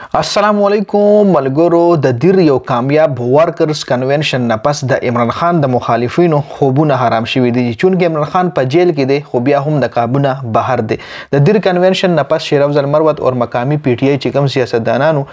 السلام علیکم ملګرو د دیر یو کامیاب ورکرز کنونشن نه پس د عمران خان د مخالفینو خوبونه حرام شوي دي چونکه عمران خان په جیل کې دی خو بیا هم د کابونه بهر دی د دیر کنونشن نه پس شیر افضل مروت او مقامی پی ټی آی چې کوم سیاستدانانو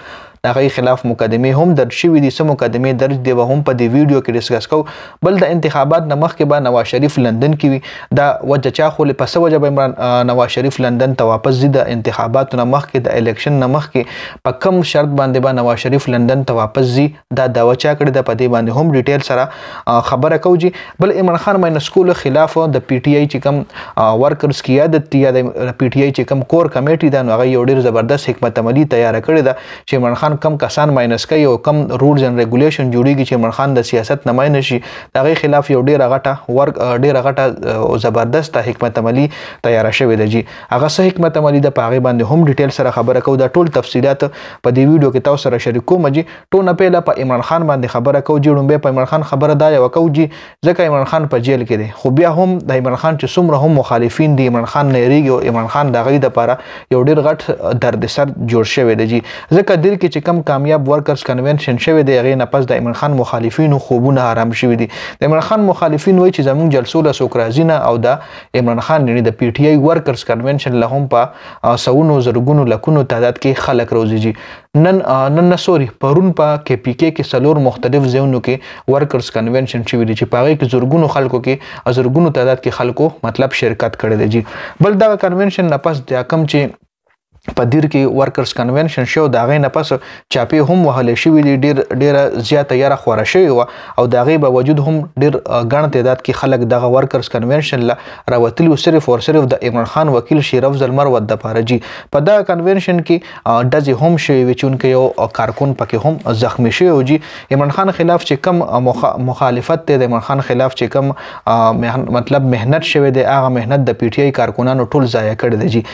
دغه خلاف مقدمه هم درج شوي دي سم مقدمه درج دی هم په دې ویډیو کې ډیسکس کوو بل د انتخابات نه مخکې به نواز شریف لندن کې وي دا وجه چا خو په څه وجه به نواز شریف لندن ته واپس ځي د انتخاباتو نه مخکې د الیکشن نه مخکې په کم شرط باندې به نواز شریف لندن ته واپس ځي دا دعوه چا کړې ده په دې باندې هم ډیټیل سره خبره کوو جی بل عمران خان ماینس کولو خلاف د پی ټی آی چې کوم ورکرز قیادت یا د پی ټی آی چې کوم کور کمیټي ده نو هغه یو ډېر زبردست حکمت عملي تیار کړې ده چې عمران خان کم کسان ماینس کوي او کم رولز اند ریګولیشن جوړیږي چې عمران خان د سیاست نماینده شي دغه خلاف یو ډیره غټه او زبردست حکمت عملي تیار شوې ده جی هغه څه حکمت عملي د پاغي باندې هم ډیټیل سره خبره کوو دا ټول تفصيلات په دې ویډیو کې تاسو سره شریکوم جی ټول پیله په عمران خان باندې خبره کوو جی ډومبه په عمران خان خبره دا یو کوو جی ځکه عمران خان په جیل کې دی خو بیا هم د عمران خان چې څومره هم مخالفین دي عمران خان نه ریږي او عمران خان دغه لپاره یو ډیر غټ دردسر جوړ شوی دی جی ځکه دل کې چې کم کامیاب ورکرز کنونشن شوی دی هغه نه پس د عمران خان مخالفینو خوبونه حرام شوی دي د عمران خان مخالفین وایي چې زموږ جلسو له سوکرازینه او د عمران خان یعنی د پی ټی آی ورکرز کنونشن له هم په سونو زرګونو لکونو تعداد کې خلک روزي جی نن سوري پرون په کې پی کې سلور مختلف ځایونو کې ورکرز کنونشن شوی دي چې پاره کې زرګونو خلکو کې زرګونو تعداد کې خلکو مطلب شرکت کړي دي جی بل دا کنونشن نه پس د کم چې په دیر کې ورکرز کنونشن شو دا غي نه پس چاپی هم وهلې شوی دي ډیر زیاته یاره خوره شوی او دا غي به وجود هم ډیر غن تعداد کې خلک دغه ورکرز کنونشن لا راوتلی صرف او صرف د عمران خان وکیل شیر افضل مروت د پاره جی په دا کنونشن کې دځي هم شوی چونکه یو کارکون پکې هم زخمی شوی جی عمران خان خلاف چې کم مخالفت ته د عمران خان خلاف چې کم مطلب مهنت شوی دی هغه مهنت د پی ټی آی کارکونانو ټول ضایع کړی دی جی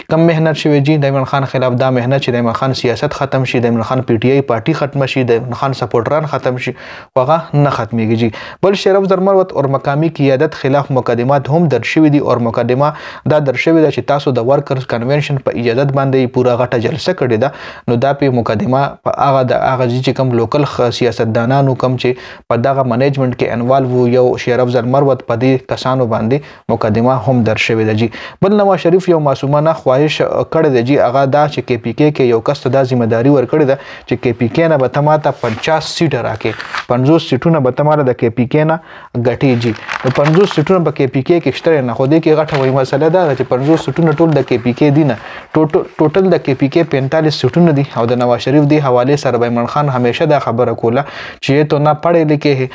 کم مهنت شوی جی د عمران خان خلاف دا مهنت چې د عمران خان سیاست ختم شي د عمران خان پی ټی آی پارټي ختم شي د عمران خان سپورټران ختم شي هغه نه ختميږي جی بل شرف درمروت او مقامی قیادت خلاف مقدمات هم در شوی دي او مقدمه دا در شوی ده چې تاسو د ورکرز کنونشن په اجازه باندې پورا غټه جلسه کړې ده نو دا په مقدمه په هغه چې کوم لوکل سیاستدانانو کم چې په دغه منیجمنت کې انوالو یو شرف درمروت په دې کسانو باندې مقدمه هم در شوی ده جی بل نواز شریف یو معصومانه خواهش کړی دی جی هغه دا چې کې پی کې یو کس ته دا ځمېداري ورکړې ده چې کې پی کې نه به ته ماته 50 سیټه راکې 50 سیټونه به ته ماته د کې پی کې نه ګټې جی نو 50 سیټونه به کې پی کې شته نه خو دې کې غټه وایي مسله ده چې 50 سیټونه ټول د کې پی کې دي نه ټوټل د کې پی کې 45 سیټونه دي او د نواز شریف دی حواله سره به عمران خان همیشه دا خبره کوله چې یہ تو نہ پڑھے لکھے ہیں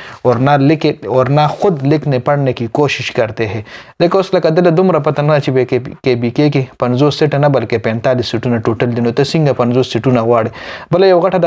اور نہ خود لکھنے پڑھنے کی کوشش کرتے ہیں دیکھو اس لکه د دومره پته نه چې به کې بي کې 50 سیټ نه بلکې 45 سیټونه ټوټل دي نو ته څنګه 50 سیټونه واړې بل یو غټه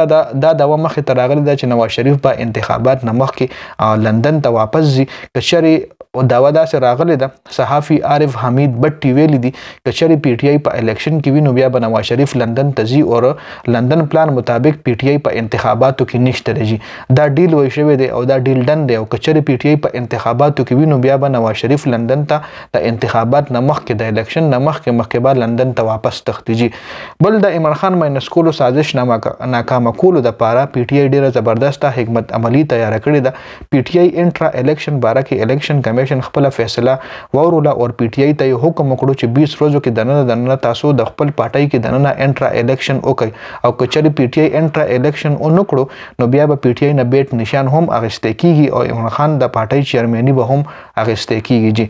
دا دوا مخه تر راغلی دا چې نواز شریف په انتخابات نه مخکې لندن ته واپس ځي کچري او داوا دا سره راغلی ده صحافي عارف حمید بټي ویلي دي کچري پی ټی آی په الیکشن کې وینو بیا به نواز شریف لندن ته ځي او لندن پلان مطابق پی ټی آی په انتخاباتو کې نشته دی دا ډیل وای شوی دی او دا ډیل ډن دی او کچري پی ټی آی په انتخاباتو کې وینو بیا به نواز شریف لندن ته د انتخابات نه مخکې د الیکشن نه مخکې به لندن ته واپس تختیږي بل د عمران خان ماینس کولو سازش ناکام کولو د پاره پی ټی آی ډیره زبردست حکمت عملی تیار کړی ده پی ټی آی انټرا الیکشن باره کې الیکشن کمیشن خپل فیصله وروله او پی ټی آی ته حکم وکړو چې 20 ورځو کې دننه تاسو د خپل پارټي کې دننه انټرا الیکشن وکړي او کچري پی ټی آی انټرا الیکشن اونکړو نو بیا به پی ټی آی نه بیٹ نشان هم اغسته کیږي او عمران خان د پارټي چیرمنی به هم اغسته کیږي جی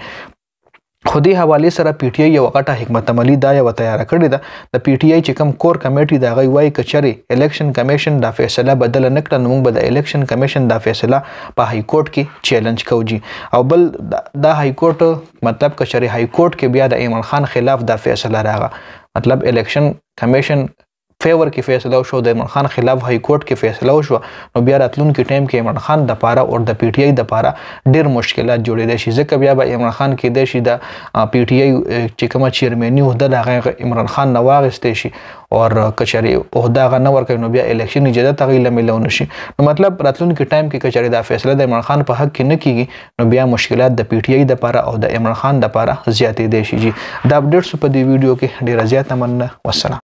خودي حواله سره پی ټی آی یو غټه حکمت عملی دا یو تیار کړی ده د پی ټی آی چې کم کور کمیټي دا غي وای کچري الیکشن کمیشن دا فیصله بدل نه کړ نو موږ به د الیکشن کمیشن دا فیصله په های کورټ کې چیلنج کوو جی او بل دا های کورټ مطلب کچري های کورټ کې بیا د عمران خان خلاف دا فیصله راغله مطلب الیکشن کمیشن فیور کې فیصله وشو د عمران خان خلاف های کورټ کې فیصله وشو نو بیا راتلونکي ټایم کې عمران خان د پاره او د پی ټی آی د پاره ډیر مشکلات جوړېدل شي ځکه بیا به عمران خان کې د شي د پی ټی آی چې کومه چیرمنی وهده د عمران خان نه واغستې شي او کچري عہده غ نه ورکوي نو بیا الیکشن اجازه تغیله ملو نشي نو مطلب راتلونکي ټایم کې کچري دا فیصله د عمران خان په حق کې نه کیږي نو بیا مشکلات د پی ټی آی د پاره او د عمران خان د پاره زیاتې دي شي دا اپډیټس په دې ویډیو کې ډیر زیات مننه والسلام